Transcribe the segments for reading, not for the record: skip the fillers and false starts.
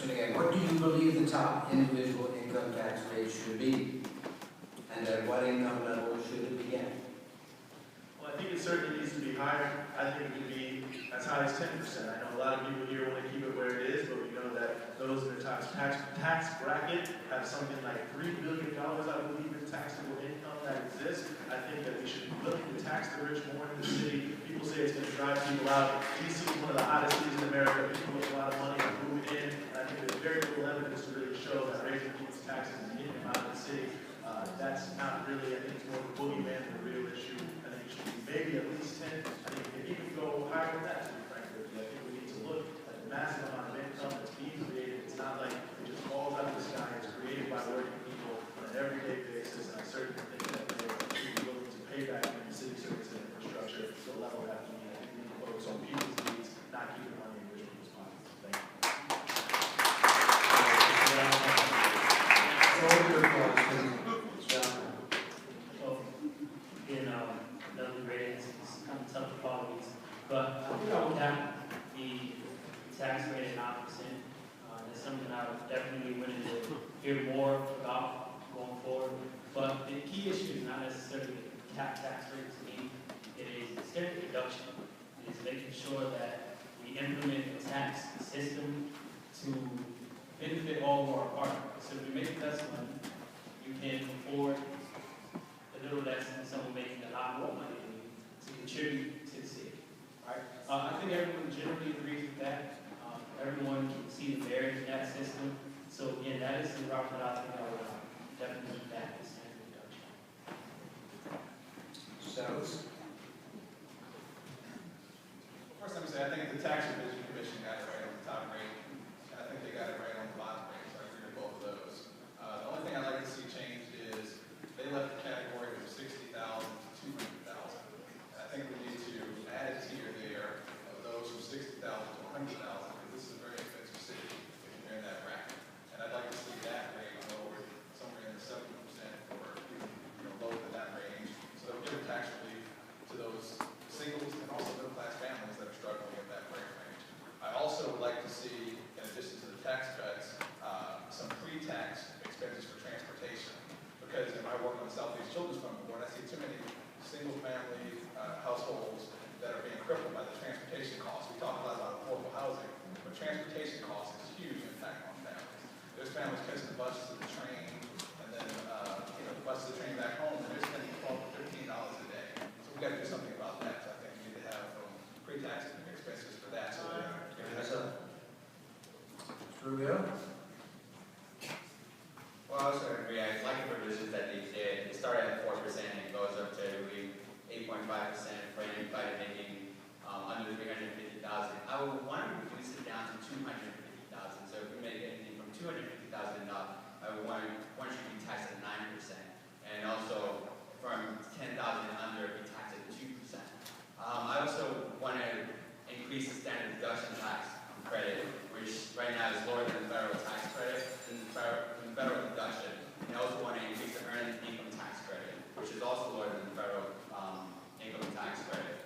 question again. What do you believe the top individual income tax rate should be? And at what income level should it begin? Well, I think it certainly needs to be higher. I think it could be as high as 10%. I know a lot of people here want to keep it where it is, but we know that those in the tax bracket have something like $3 billion, I believe, in taxable income that exists. I think that we should be willing to tax the rich more in the city. People say it's going to drive people out. DC is one of the hottest cities in America. People make a lot of money and moving in. And I think there's very little evidence to really show that raising people's taxes and getting them out of the city, that's not really, I think it's more of a boogeyman than a real issue. I think it should be maybe at least 10. I think it can even go higher than that, to be frank with you. I think we need to look at the massive amount of income that's being created. It's not like it just falls out of the sky. It's created by working people on an everyday basis. And I certainly think that they should be willing to pay back in the city service and infrastructure to the level that we need. I think we need to focus on people's needs, not keeping money in rich people's pockets. Thank you. So your question, John. Well, in another ratings, it's kind of tough to follow these, but I think I would have the tax rate at 9%. That's something I would definitely willing to hear more about going forward. But the key issue is not necessarily the tax rate to me. It is instead of reduction. It is making sure that we implement a tax system to benefit all of our partners. So if we make less money, you can afford a little less than someone making a lot more money than you to contribute to the city. Right? I think everyone generally agrees with that. Everyone can see the merit in that system. So again, that is the route that I think I would definitely back this reduction. Settles. First, let me say, I think the Tax Revision Commission got it right on the top rate, and I think they got it right on the bottom rate, so I agree with both of those. The only thing I'd like to see changed is they left the category from 60,000 to 200,000. I think we need to add a tier there of those from 60,000 to 100,000, because this is a very expensive city if you're in that bracket. And I'd like to see that rate lowered somewhere in the 70% or even lower than that range, so that we give tax relief to those singles and also middle-class families that are struggling in that rate range. I also would like to see, in addition to the tax cuts, some pre-tax expenses for transportation. Because in my work on the Southeast Children's Fund Board, I see too many single-family households that are being crippled by the transportation costs. We talk a lot about affordable housing, but transportation costs is a huge impact on families. There's families catching the bus to the train, and then the bus to the train back home, and they're spending $12 to $15 a day. So we've got to do something about that. So I think we need to have pre-tax expenses for that. So Rubio. Well, I also agree. I like the provisions that they did. It started at 4% and it goes up to 8.5% for anybody making under 350,000. I would want to reduce it down to 250,000. So if we make anything from 250,000 and up, I would want you to be taxed at 9%, and also from 10,000 and under, be taxed at 2%. I also want to increase the standard deduction tax credit, which right now is lower than the federal tax credit, than the federal deduction. And I also want to increase the earned income tax credit, which is also lower than the federal income tax credit,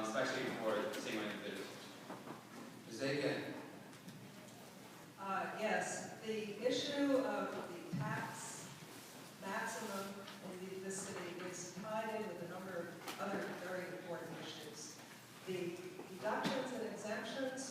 especially for single individuals. Zagan. Yes, the issue of the tax maximum in this city is tied in with a number of other very important issues. The deductions and exemptions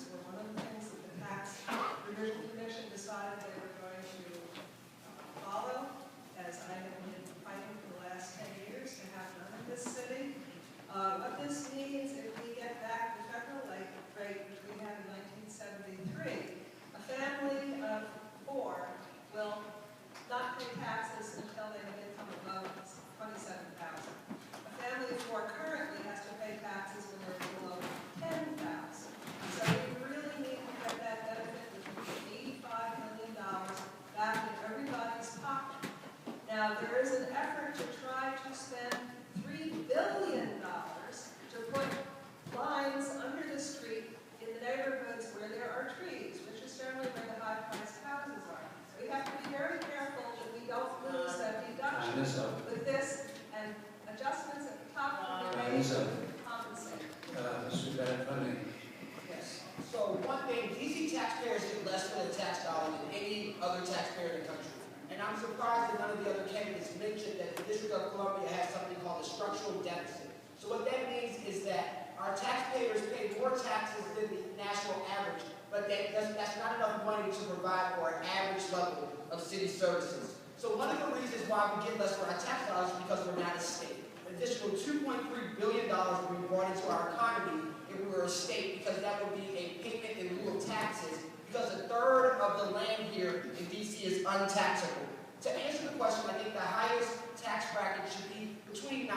District of Columbia has something called a structural deficit. So what that means is that our taxpayers pay more taxes than the national average, but that's not enough money to provide for an average level of city services. So one of the reasons why we get less for our tax dollars is because we're not a state. An additional $2.3 billion would be brought into our economy if we were a state, because that would be a payment in lieu of taxes, because a third of the land here in DC is untaxable. To answer the question, I think the highest tax bracket should be between 9%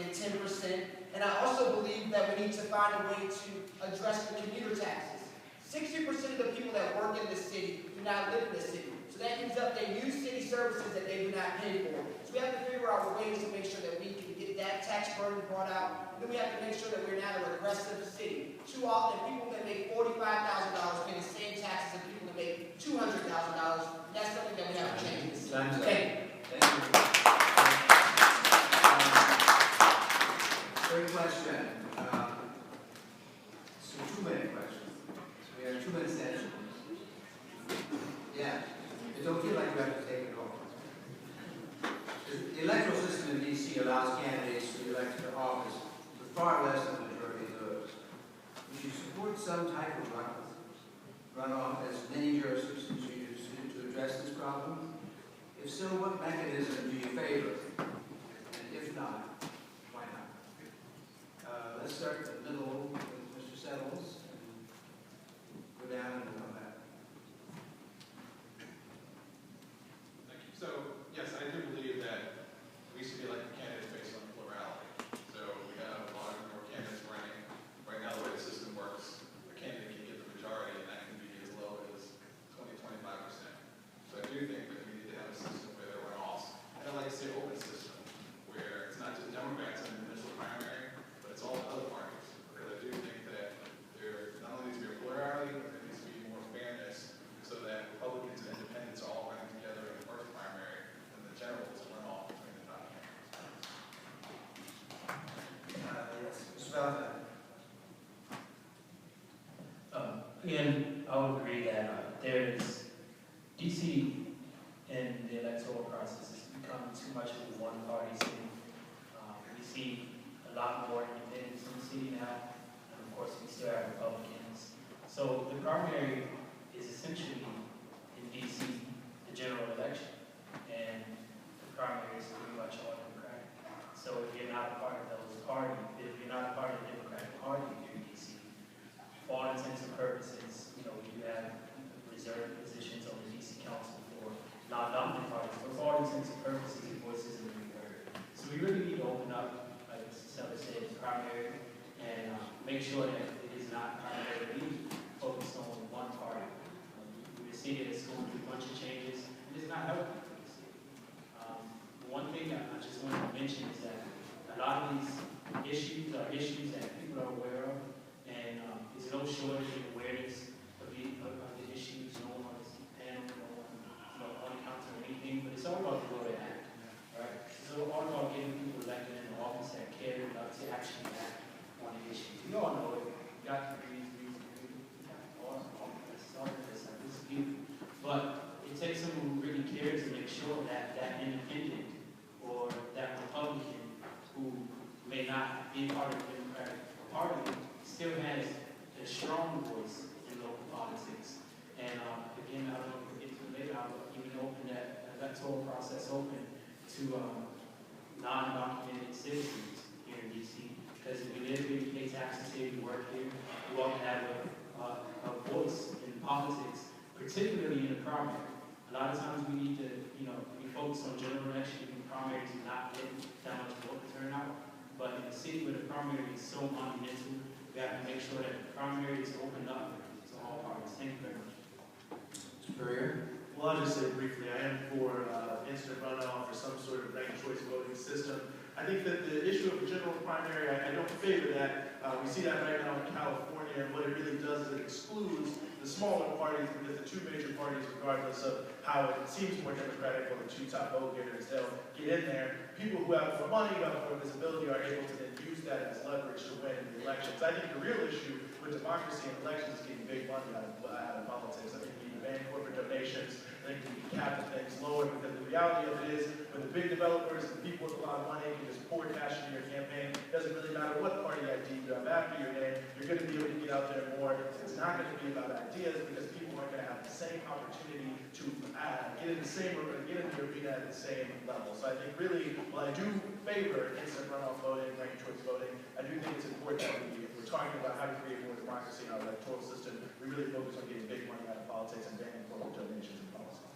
and 10%, and I also believe that we need to find a way to address the commuter taxes. 60% of the people that work in the city do not live in the city. So that means that they use city services that they do not pay for. So we have to figure out ways to make sure that we can get that tax burden brought out. And then we have to make sure that we're not a regressive city. Too often, people that make $45,000 pay the same taxes as people that make $200,000. That's something that we have to change. Time's up. Thank you. Thank you. Third question. So 2-minute question. So we have 2 minutes to answer. Yeah. It don't feel like you have to take it all. The electoral system in DC allows candidates to be elected to office with far less than the majority of those. Would you support some type of runoff, as many jurisdictions use to address this problem? If so, what mechanism do you favor? And if not, why not? Let's start in the middle with Mr. Settles and go down and we'll come back. Thank you. So, yes, I do believe that we should be electing candidates based on plurality. So we have a lot more candidates running. Right now, the way the system works, a candidate can get the majority, and that can be as low as 20-25%. So I do think that we need to have a system where there are runoffs. And I like to say open system, where it's not just Democrats in the municipal primary, but it's all the other parties. Because I do think that there not only needs to be a plurality, but there needs to be more fairness, so that Republicans and independents are all running together in the first primary, and the general is a runoff between the top candidates. Yes, Mr. Valentine. Again, I would agree that there's DC in the electoral process has become too much of a one-party city. We see a lot more independents in the city now, and of course we still have Republicans. So the primary is essentially in DC the general election, and the primary is pretty much all Democratic. So if you're not a part of those parties, if you're not a part of the Democratic Party here in DC, for all intents and purposes, you know, we do have reserved positions on the DC Council for non-dominant parties, but for all intents and purposes, your voices are being heard. So we really need to open up, like Mr. Seller said, the primary, and make sure that it is not primarily focused on one party. We're seeing it, it's going through a bunch of changes, and it's not helping for the city. One thing that I just wanted to mention is that a lot of these issues are issues that people are aware of, and there's no shortage of awareness of the issues. No one on this panel, no one counts or anything, but it's all about the way to act, right? It's all about getting people elected in the office that care enough to actually act on the issues. We all know it. We got to read, all this, this is beautiful. But it takes someone who really cares to make sure that that independent or that Republican who may not be part of the Democratic Party still has a strong voice in local politics. And again, I don't know if we'll get to it later, I'll even open that electoral process open to non-documented citizens here in DC. Because if we live here, we pay taxes here, we work here, we all have a voice in politics, particularly in the primary. A lot of times we need to, you know, we focus on general election, primaries do not get that much voter turnout. But in a city where the primary is so monumental, we have to make sure that the primary is opened up to all parties. Thank you very much. Mr. Perrier? Well, I'll just say briefly, I am for instant runoff or some sort of ranked choice voting system. I think that the issue of the general primary, I don't favor that. We see that right now in California, and what it really does is it excludes the smaller parties because the two major parties, regardless of how it seems more democratic or the two top vote getters, they'll get in there. People who have more money, who have more visibility, are able to then use that as leverage to win in the elections. I think the real issue with democracy and elections is getting big money out of politics. I think we need to ban corporate donations, and think we can cap the things lower, because the reality of it is, when the big developers, the people with a lot of money can just pour cash into your campaign, it doesn't really matter what party ID you have after your name, you're gonna be able to get out there more. It's not gonna be about ideas, because people aren't gonna have the same opportunity to get in the arena at the same level. So I think really, while I do favor instant runoff voting, ranked choice voting, I do think it's important that if we're talking about how to create more democracy in our electoral system, we really focus on getting big money out of politics and banning corporate donations and policies.